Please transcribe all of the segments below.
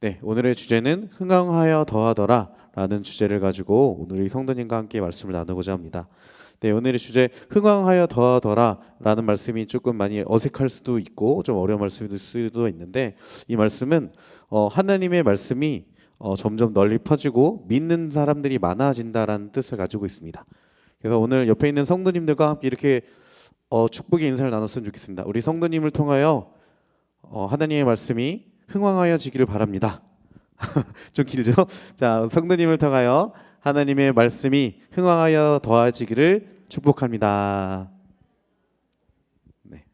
네, 오늘의 주제는 흥왕하여 더하더라 라는 주제를 가지고 오늘 이 성도님과 함께 말씀을 나누고자 합니다. 네, 오늘의 주제 흥왕하여 더하더라 라는 말씀이 조금 많이 어색할 수도 있고 좀 어려울 수도 있는데, 이 말씀은 하나님의 말씀이 점점 널리 퍼지고 믿는 사람들이 많아진다라는 뜻을 가지고 있습니다. 그래서 오늘 옆에 있는 성도님들과 함께 이렇게 축복의 인사를 나눴으면 좋겠습니다. 우리 성도님을 통하여 하나님의 말씀이 흥왕하여지기를 바랍니다. 좀 길죠? 자, 성도님을 통하여 하나님의 말씀이 흥왕하여 더하지기를 축복합니다. 네,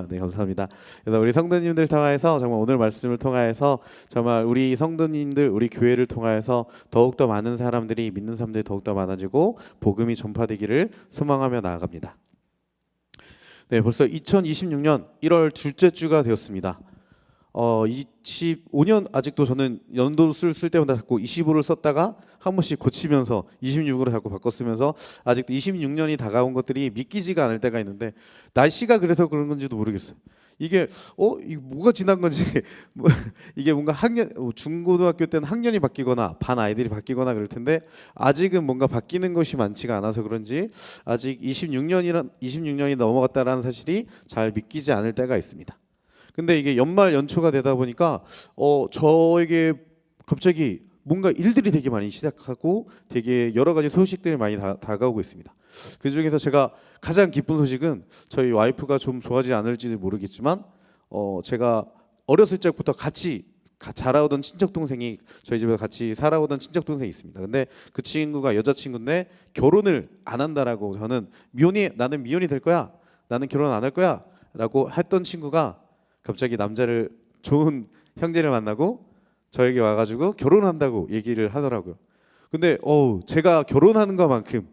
네, 감사합니다. 그래서 우리 성도님들 통하여서 정말 오늘 말씀을 통하여서 정말 우리 성도님들, 우리 교회를 통하여서 더욱 더 많은 사람들이, 믿는 사람들이 더욱 더 많아지고 복음이 전파되기를 소망하며 나아갑니다. 네, 벌써 2026년 1월 둘째 주가 되었습니다. 25년 아직도 저는 연도 쓸 때마다 자꾸 25를 썼다가 한 번씩 고치면서 26으로 자꾸 바꿔 쓰면서 아직도 26년이 다가온 것들이 믿기지가 않을 때가 있는데, 날씨가 그래서 그런 건지도 모르겠어요. 이게 뭐가 지난 건지 이게 뭔가 학년, 중고등학교 때는 학년이 바뀌거나 반 아이들이 바뀌거나 그럴 텐데 아직은 뭔가 바뀌는 것이 많지가 않아서 그런지 아직 26년이 넘어갔다라는 사실이 잘 믿기지 않을 때가 있습니다. 근데 이게 연말 연초가 되다 보니까 저에게 갑자기 뭔가 일들이 되게 많이 시작하고 되게 여러 가지 소식들이 많이 다가오고 있습니다. 그 중에서 제가 가장 기쁜 소식은 저희 와이프가 좀 좋아하지 않을지 모르겠지만 제가 어렸을 적부터 같이 자라오던 친척 동생이 저희 집에 같이 살아오던 친척 동생이 있습니다. 근데 그 친구가 여자친구인데 결혼을 안 한다라고, 나는 미혼이 될 거야, 나는 결혼 안 할 거야 라고 했던 친구가 갑자기 좋은 형제를 만나고 저에게 와가지고 결혼한다고 얘기를 하더라고요. 근데 제가 결혼하는 것만큼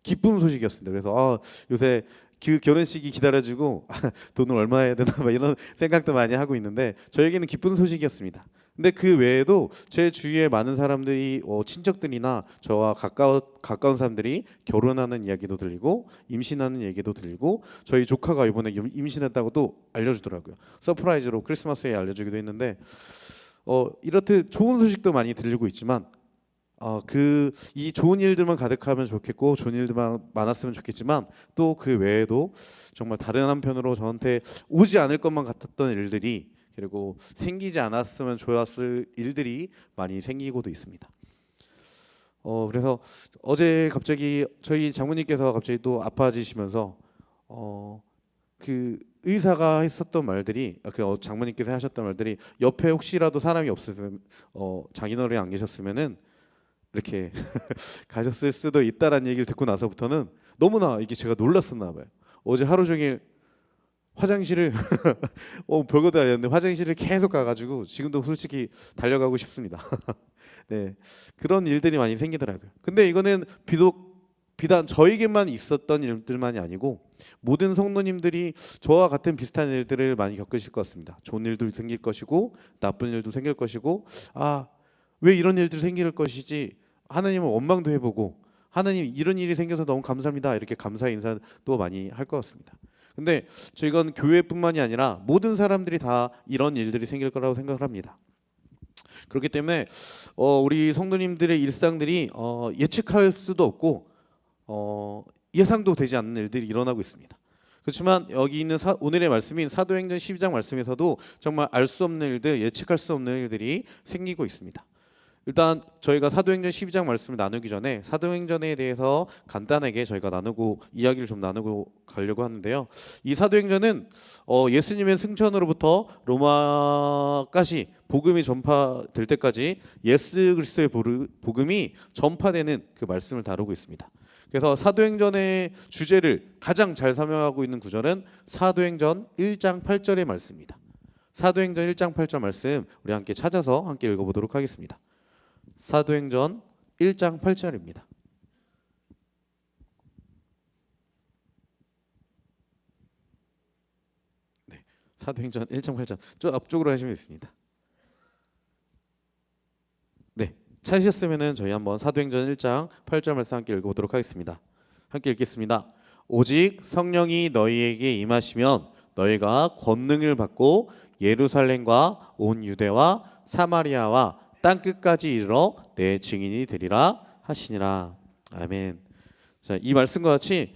기쁜 소식이었습니다. 그래서 요새 그 결혼식이 기다려지고 돈을 얼마 해야 되나 이런 생각도 많이 하고 있는데 저에게는 기쁜 소식이었습니다. 근데 그 외에도 제 주위에 많은 사람들이 친척들이나 저와 가까운 사람들이 결혼하는 이야기도 들리고 임신하는 얘기도 들리고, 저희 조카가 이번에 임신했다고 또 알려주더라고요. 서프라이즈로 크리스마스에 알려주기도 했는데 이렇듯 좋은 소식도 많이 들리고 있지만 이 좋은 일들만 가득하면 좋겠고 좋은 일들만 많았으면 좋겠지만 또 그 외에도 정말 다른 한편으로 저한테 오지 않을 것만 같았던 일들이, 그리고 생기지 않았으면 좋았을 일들이 많이 생기고도 있습니다. 그래서 어제 갑자기 저희 장모님께서 갑자기 또 아파지시면서 그 의사가 했었던 말들이, 장모님께서 하셨던 말들이, 옆에 혹시라도 사람이 없으면 장인어른이 안 계셨으면은 이렇게 가셨을 수도 있다라는 얘기를 듣고 나서부터는 너무나 이게 제가 놀랐었나 봐요. 어제 하루 종일 화장실을 별것도 아니었는데 화장실을 계속 가가지고 지금도 솔직히 달려가고 싶습니다. 네, 그런 일들이 많이 생기더라고요. 근데 이거는 비단 저에게만 있었던 일들만이 아니고 모든 성도님들이 저와 같은 비슷한 일들을 많이 겪으실 것 같습니다. 좋은 일도 생길 것이고 나쁜 일도 생길 것이고, 왜 이런 일들이 생길 것이지 하나님은 원망도 해보고, 하나님 이런 일이 생겨서 너무 감사합니다 이렇게 감사 인사도 많이 할 것 같습니다. 근데 이건 교회뿐만이 아니라 모든 사람들이 다 이런 일들이 생길 거라고 생각을 합니다. 그렇기 때문에 우리 성도님들의 일상들이 예측할 수도 없고 예상도 되지 않는 일들이 일어나고 있습니다. 그렇지만 여기 있는 오늘의 말씀인 사도행전 12장 말씀에서도 정말 알 수 없는 일들, 예측할 수 없는 일들이 생기고 있습니다. 일단 저희가 사도행전 12장 말씀을 나누기 전에 사도행전에 대해서 간단하게 저희가 이야기를 좀 나누고 가려고 하는데요. 이 사도행전은 예수님의 승천으로부터 로마까지 복음이 전파될 때까지 예수 그리스도의 복음이 전파되는 그 말씀을 다루고 있습니다. 그래서 사도행전의 주제를 가장 잘 설명하고 있는 구절은 사도행전 1장 8절의 말씀입니다. 사도행전 1장 8절 말씀 우리 함께 찾아서 함께 읽어보도록 하겠습니다. 사도행전 1장 8절입니다. 네, 사도행전 1장 8절 저 앞쪽으로 하시면 있습니다. 네, 찾으셨으면은 저희 한번 사도행전 1장 8절 말씀 함께 읽어보도록 하겠습니다. 함께 읽겠습니다. 오직 성령이 너희에게 임하시면 너희가 권능을 받고 예루살렘과 온 유대와 사마리아와 땅 끝까지 이르러 내 증인이 되리라 하시니라. 아멘. 자, 이 말씀과 같이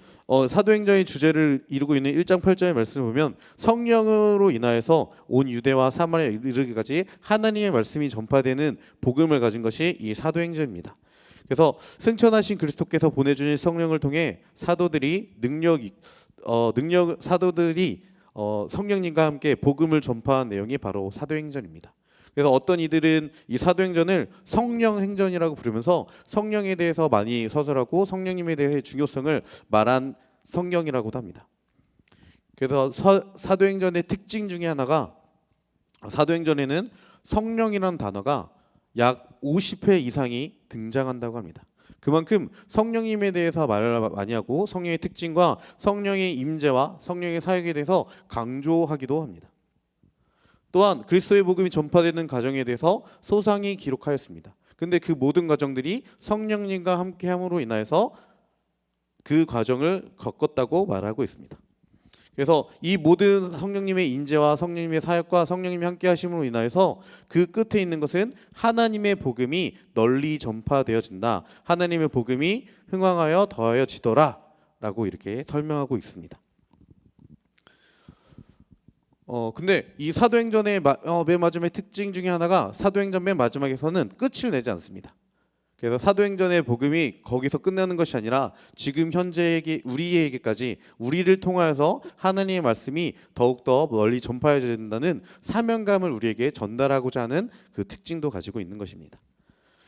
사도행전의 주제를 이루고 있는 1장 8절의 말씀을 보면 성령으로 인하여서 온 유대와 사마리아 이르기까지 하나님의 말씀이 전파되는 복음을 가진 것이 이 사도행전입니다. 그래서 승천하신 그리스도께서 보내주신 성령을 통해 사도들이 성령님과 함께 복음을 전파한 내용이 바로 사도행전입니다. 그래서 어떤 이들은 이 사도행전을 성령행전이라고 부르면서 성령에 대해서 많이 서술하고 성령님에 대해 중요성을 말한 성경이라고도 합니다. 그래서 사도행전의 특징 중에 하나가 사도행전에는 성령이라는 단어가 약 50회 이상이 등장한다고 합니다. 그만큼 성령님에 대해서 말을 많이 하고 성령의 특징과 성령의 임재와 성령의 사역에 대해서 강조하기도 합니다. 또한 그리스도의 복음이 전파되는 과정에 대해서 소상히 기록하였습니다. 근데 그 모든 과정들이 성령님과 함께함으로 인하여서 그 과정을 겪었다고 말하고 있습니다. 그래서 이 모든 성령님의 인재와 성령님의 사역과 성령님이 함께하심으로 인하여서 그 끝에 있는 것은 하나님의 복음이 널리 전파되어진다. 하나님의 복음이 흥왕하여 더하여지더라 라고 이렇게 설명하고 있습니다. 근데 이 사도행전의 맨 마지막의 특징 중에 하나가 사도행전 맨 마지막에서는 끝을 내지 않습니다. 그래서 사도행전의 복음이 거기서 끝나는 것이 아니라 지금 현재에게 우리에게까지 우리를 통하여서 하나님의 말씀이 더욱더 멀리 전파해야 된다는 사명감을 우리에게 전달하고자 하는 그 특징도 가지고 있는 것입니다.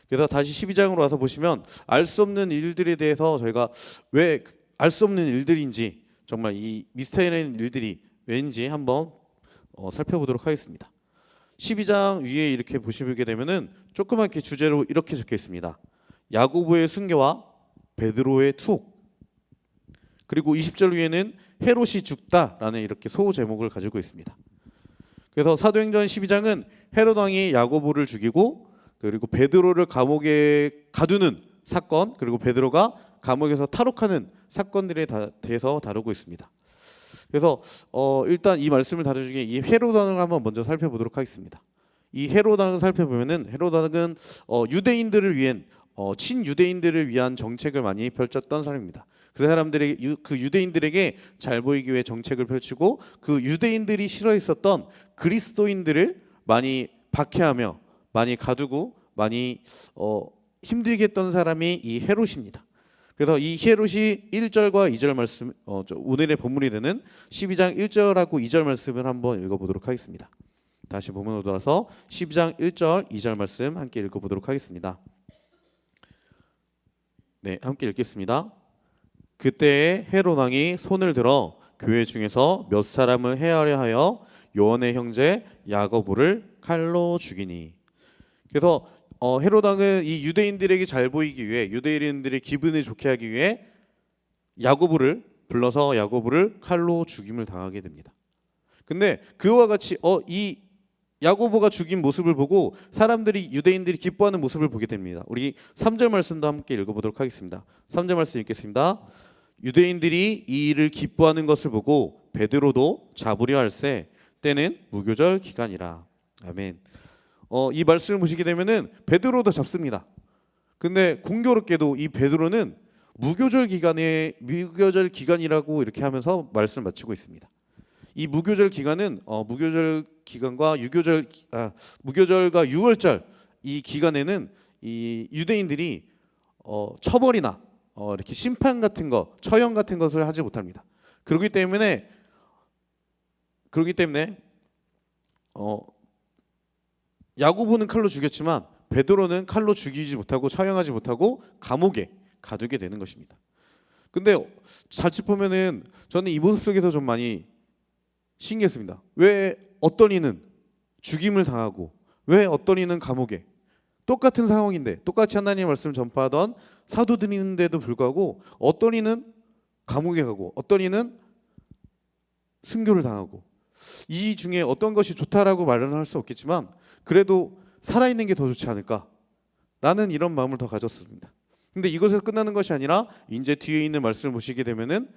그래서 다시 12장으로 와서 보시면 알 수 없는 일들에 대해서 저희가 왜 알 수 없는 일들인지 정말 이 미스터리한 일들이 왠지 한번 살펴보도록 하겠습니다. 12장 위에 이렇게 보시게 되면은 조그맣게 주제로 이렇게 적혀 있습니다. 야고보의 순교와 베드로의 투옥. 그리고 20절 위에는 헤롯이 죽다라는 이렇게 소 제목을 가지고 있습니다. 그래서 사도행전 12장은 헤롯 왕이 야고보를 죽이고 그리고 베드로를 감옥에 가두는 사건, 그리고 베드로가 감옥에서 탈옥하는 사건들에 대해서 다루고 있습니다. 그래서 일단 이 말씀을 다룬 중에 이 헤롯 왕을 한번 먼저 살펴보도록 하겠습니다. 이 헤롯 왕을 살펴보면은 헤롯 왕은 유대인들을 위한 친유대인들을 위한 정책을 많이 펼쳤던 사람입니다. 그 사람들의 그 유대인들에게 잘 보이기 위해 정책을 펼치고 그 유대인들이 싫어했었던 그리스도인들을 많이 박해하며 많이 가두고 많이 힘들게 했던 사람이 이 헤롯입니다. 그래서 이 헤롯이 1절과 2절 말씀 오늘의 본문이 되는 12장 1절하고 2절 말씀을 한번 읽어보도록 하겠습니다. 다시 본문으로 돌아서 12장 1절 2절 말씀 함께 읽어보도록 하겠습니다. 네, 함께 읽겠습니다. 그때에 헤롯 왕이 손을 들어 교회 중에서 몇 사람을 해하려 하여 요한의 형제 야고보를 칼로 죽이니. 그래서 헤롯 왕은 이 유대인들에게 잘 보이기 위해 유대인들의 기분을 좋게 하기 위해 야고보를 불러서 야고보를 칼로 죽임을 당하게 됩니다. 근데 그와 같이 이 야고보가 죽인 모습을 보고 사람들이 유대인들이 기뻐하는 모습을 보게 됩니다. 우리 3절 말씀도 함께 읽어보도록 하겠습니다. 3절 말씀 읽겠습니다. 유대인들이 이 일을 기뻐하는 것을 보고 베드로도 잡으려 할세 때는 무교절 기간이라. 아멘. 이 말씀을 보시게 되면은 베드로도 잡습니다. 근데 공교롭게도 이 베드로는 무교절 기간이라고 이렇게 하면서 말씀을 마치고 있습니다. 이 무교절 기간은 무교절 기간과 무교절과 유월절 이 기간에는 이 유대인들이 처벌이나 이렇게 심판 같은 거, 처형 같은 것을 하지 못합니다. 그렇기 때문에 야고보는 칼로 죽였지만 베드로는 칼로 죽이지 못하고 처형하지 못하고 감옥에 가두게 되는 것입니다. 근데 자칫 보면은 저는 이 모습 속에서 좀 많이 신기했습니다. 왜 어떤 이는 죽임을 당하고 왜 어떤 이는 감옥에, 똑같은 상황인데 똑같이 하나님의 말씀을 전파하던 사도들인데도 불구하고 어떤 이는 감옥에 가고 어떤 이는 순교를 당하고, 이 중에 어떤 것이 좋다라고 말은 할 수 없겠지만 그래도 살아있는 게 더 좋지 않을까라는 이런 마음을 더 가졌습니다. 근데 이것에서 끝나는 것이 아니라 이제 뒤에 있는 말씀을 보시게 되면은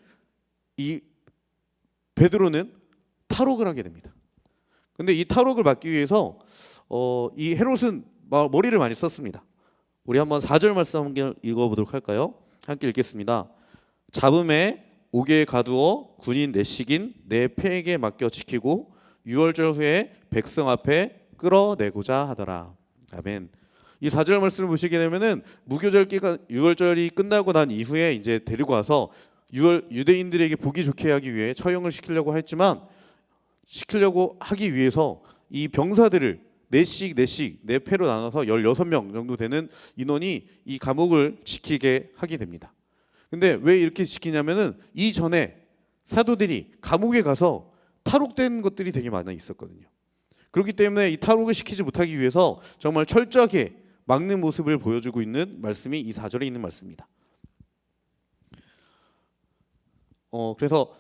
이 베드로는 탈옥을 하게 됩니다. 근데 이 탈옥을 막기 위해서 이 헤롯은 머리를 많이 썼습니다. 우리 한번 4절 말씀 한번 읽어보도록 할까요? 함께 읽겠습니다. 잡음에 옥에 가두어 군인 내식인 내 패에게 맡겨 지키고 유월절 후에 백성 앞에 끌어내고자 하더라. 아멘. 이 4절 말씀을 보시게 되면은 무교절 기간 유월절이 끝나고 난 이후에 이제 데리고 와서 유대인들에게 보기 좋게 하기 위해 처형을 시키려고 하기 위해서 이 병사들을 네씩 네 패로 나눠서 16명 정도 되는 인원이 이 감옥을 지키게 하게 됩니다. 근데 왜 이렇게 지키냐면은 이전에 사도들이 감옥에 가서 탈옥된 것들이 되게 많이 있었거든요. 그렇기 때문에 이 탈옥을 시키지 못하기 위해서 정말 철저하게 막는 모습을 보여주고 있는 말씀이 이 4절에 있는 말씀입니다. 그래서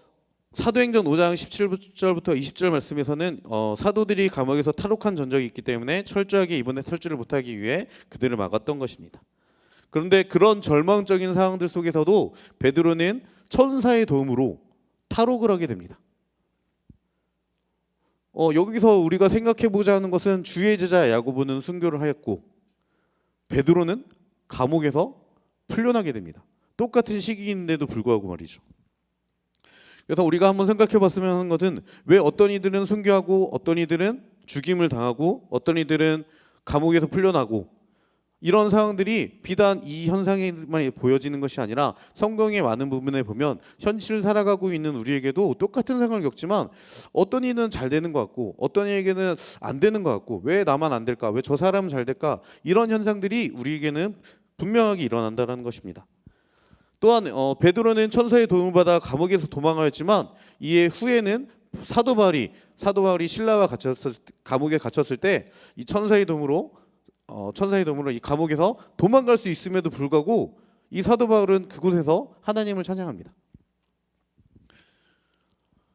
사도행전 5장 17절부터 20절 말씀에서는 사도들이 감옥에서 탈옥한 전적이 있기 때문에 철저하게 이번에 탈주를 못하기 위해 그들을 막았던 것입니다. 그런데 그런 절망적인 상황들 속에서도 베드로는 천사의 도움으로 탈옥을 하게 됩니다. 여기서 우리가 생각해보자 하는 것은 주의 제자 야고보는 순교를 하였고 베드로는 감옥에서 풀려나게 됩니다. 똑같은 시기인데도 불구하고 말이죠. 그래서 우리가 한번 생각해봤으면 하는 것은 왜 어떤 이들은 순교하고 어떤 이들은 죽임을 당하고 어떤 이들은 감옥에서 풀려나고 이런 상황들이 비단 이 현상에만 보여지는 것이 아니라 성경의 많은 부분에 보면 현실을 살아가고 있는 우리에게도 똑같은 상황을 겪지만 어떤 이는 잘 되는 것 같고 어떤 이에게는 안 되는 것 같고 왜 나만 안 될까? 왜 저 사람은 잘 될까? 이런 현상들이 우리에게는 분명하게 일어난다는 것입니다. 또한 베드로는 천사의 도움을 받아 감옥에서 도망하였지만 이에 후에는 사도 바울이 신라와 감옥에 갇혔을 때 이 천사의 도움으로 이 감옥에서 도망갈 수 있음에도 불구하고 이 사도 바울은 그곳에서 하나님을 찬양합니다.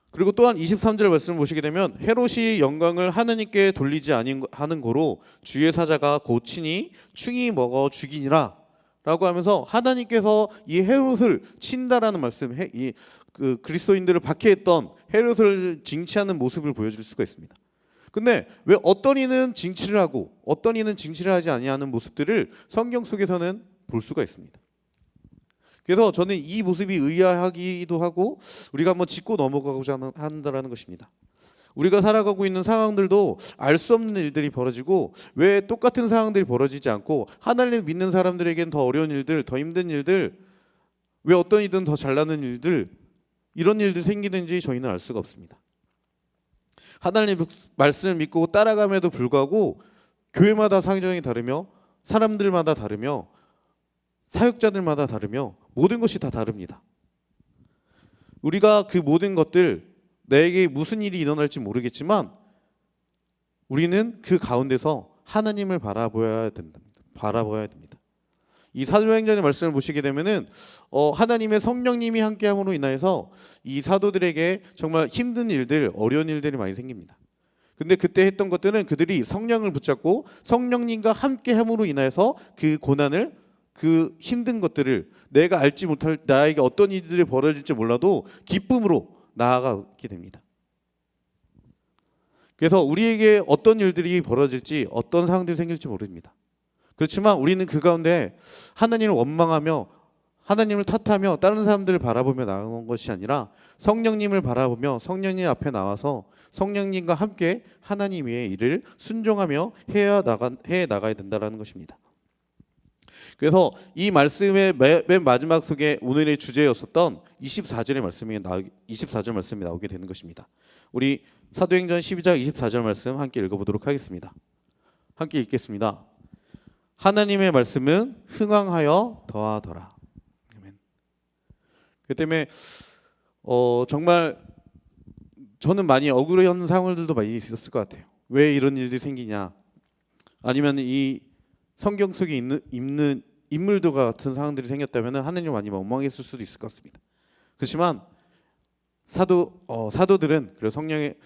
그리고 또한 23절 말씀을 보시게 되면 헤롯이 영광을 하나님께 돌리지 아니하는 고로 주의 사자가 곧 친히 충이 먹어 죽이니라 라고 하면서 하나님께서 이 헤롯을 친다라는 말씀, 그 그리스도인들을 박해했던 헤롯을 징치하는 모습을 보여줄 수가 있습니다. 근데 왜 어떤 이는 징치를 하고 어떤 이는 징치를 하지 아니하는 모습들을 성경 속에서는 볼 수가 있습니다. 그래서 저는 이 모습이 의아하기도 하고 우리가 한번 짚고 넘어가고자 한다라는 것입니다. 우리가 살아가고 있는 상황들도 알 수 없는 일들이 벌어지고 왜 똑같은 상황들이 벌어지지 않고 하나님을 믿는 사람들에겐 더 어려운 일들, 더 힘든 일들, 왜 어떤 이든 더 잘나는 일들 이런 일들이 생기는지 저희는 알 수가 없습니다. 하나님 말씀을 믿고 따라감에도 불구하고 교회마다 상정이 다르며 사람들마다 다르며 사역자들마다 다르며 모든 것이 다 다릅니다. 우리가 그 모든 것들 내게 무슨 일이 일어날지 모르겠지만 우리는 그 가운데서 하나님을 바라봐야 됩니다. 이 사도행전의 말씀을 보시게 되면은 하나님의 성령님이 함께함으로 인하여서 이 사도들에게 정말 힘든 일들, 어려운 일들이 많이 생깁니다. 근데 그때 했던 것들은 그들이 성령을 붙잡고 성령님과 함께함으로 인하여서 그 고난을, 그 힘든 것들을 내가 알지 못할 나에게 어떤 일들이 벌어질지 몰라도 기쁨으로 나아가게 됩니다. 그래서 우리에게 어떤 일들이 벌어질지 어떤 상황들이 생길지 모릅니다. 그렇지만 우리는 그 가운데 하나님을 원망하며 하나님을 탓하며 다른 사람들을 바라보며 나아가는 것이 아니라 성령님을 바라보며 성령님 앞에 나와서 성령님과 함께 하나님의 일을 순종하며 해 나가야 된다는 것입니다. 그래서 이 말씀의 맨 마지막 속에 오늘의 주제였었던 24절 말씀이 나오게 되는 것입니다. 우리 사도행전 12장 24절 말씀 함께 읽어보도록 하겠습니다. 함께 읽겠습니다. 하나님의 말씀은 흥왕하여 더하더라. 아멘. 그 때문에 정말 저는 많이 억울한 상황들도 많이 있었을 것 같아요. 왜 이런 일들이 생기냐? 아니면 이 성경 속에 있는 인물들과 같은 상황들이 생겼다면 하나님 많이 원망했을 수도 있을 것 같습니다. 그렇지만 사도들은 그리고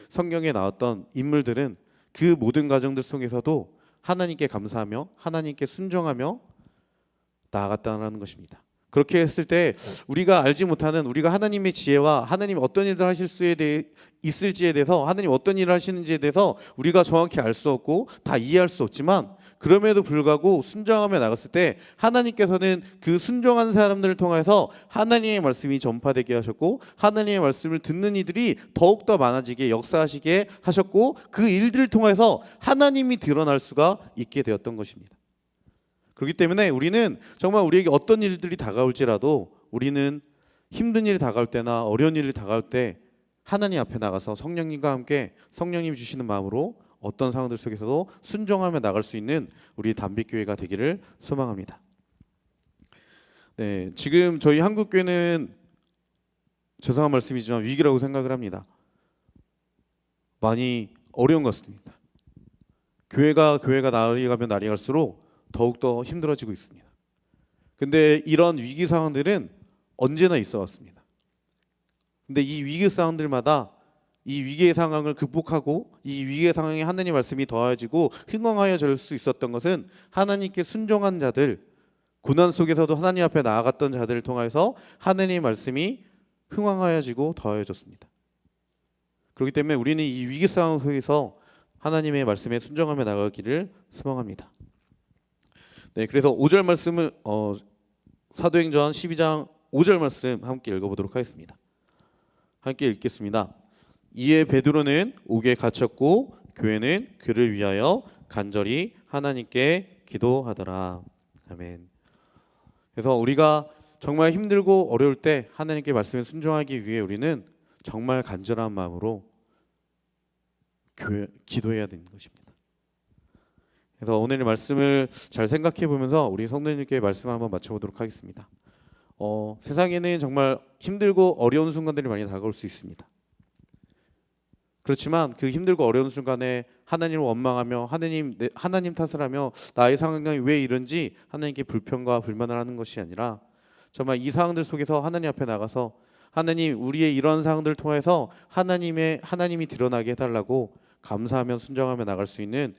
성경에 나왔던 인물들은 그 모든 과정들 속에서도 하나님께 감사하며 하나님께 순종하며 나아갔다는 것입니다. 그렇게 했을 때 우리가 알지 못하는 우리가 하나님의 지혜와 하나님 어떤 일을 하실 수에 대해 있을지에 대해서 하나님 어떤 일을 하시는지에 대해서 우리가 정확히 알 수 없고 다 이해할 수 없지만 그럼에도 불구하고 순종하며 나갔을 때 하나님께서는 그 순종한 사람들을 통해서 하나님의 말씀이 전파되게 하셨고 하나님의 말씀을 듣는 이들이 더욱더 많아지게 역사하시게 하셨고 그 일들을 통해서 하나님이 드러날 수가 있게 되었던 것입니다. 그렇기 때문에 우리는 정말 우리에게 어떤 일들이 다가올지라도 우리는 힘든 일이 다가올 때나 어려운 일이 다가올 때 하나님 앞에 나가서 성령님과 함께 성령님이 주시는 마음으로 어떤 상황들 속에서도 순종하며 나갈 수 있는 우리 담빛교회가 되기를 소망합니다. 네, 지금 저희 한국교회는 죄송한 말씀이지만 위기라고 생각을 합니다. 많이 어려운 것 같습니다. 교회가 날이 가면 날이 갈수록 더욱더 힘들어지고 있습니다. 근데 이런 위기 상황들은 언제나 있어 왔습니다. 근데 이 위기 상황들마다 이 위기의 상황을 극복하고 이 위기의 상황에 하나님의 말씀이 더해지고 흥왕하여질 수 있었던 것은 하나님께 순종한 자들, 고난 속에서도 하나님 앞에 나아갔던 자들을 통해서 하나님의 말씀이 흥왕하여지고 더해졌습니다. 그렇기 때문에 우리는 이 위기 상황 속에서 하나님의 말씀에 순종하며 나가기를 소망합니다. 네, 그래서 5절 말씀을 사도행전 12장 5절 말씀 함께 읽어보도록 하겠습니다. 함께 읽겠습니다. 이에 베드로는 옥에 갇혔고 교회는 그를 위하여 간절히 하나님께 기도하더라. 아멘. 그래서 우리가 정말 힘들고 어려울 때 하나님께 말씀에 순종하기 위해 우리는 정말 간절한 마음으로 기도해야 되는 것입니다. 그래서 오늘의 말씀을 잘 생각해 보면서 우리 성도님께 말씀을 한번 맞춰보도록 하겠습니다. 세상에는 정말 힘들고 어려운 순간들이 많이 다가올 수 있습니다. 그렇지만 그 힘들고 어려운 순간에 하나님을 원망하며 하나님 탓을 하며 나의 상황이 왜 이런지 하나님께 불평과 불만을 하는 것이 아니라 정말 이 상황들 속에서 하나님 앞에 나가서 하나님 우리의 이런 상황들을 통해서 하나님이 드러나게 해달라고 감사하며 순종하며 나갈 수 있는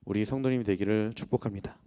우리 성도님이 되기를 축복합니다.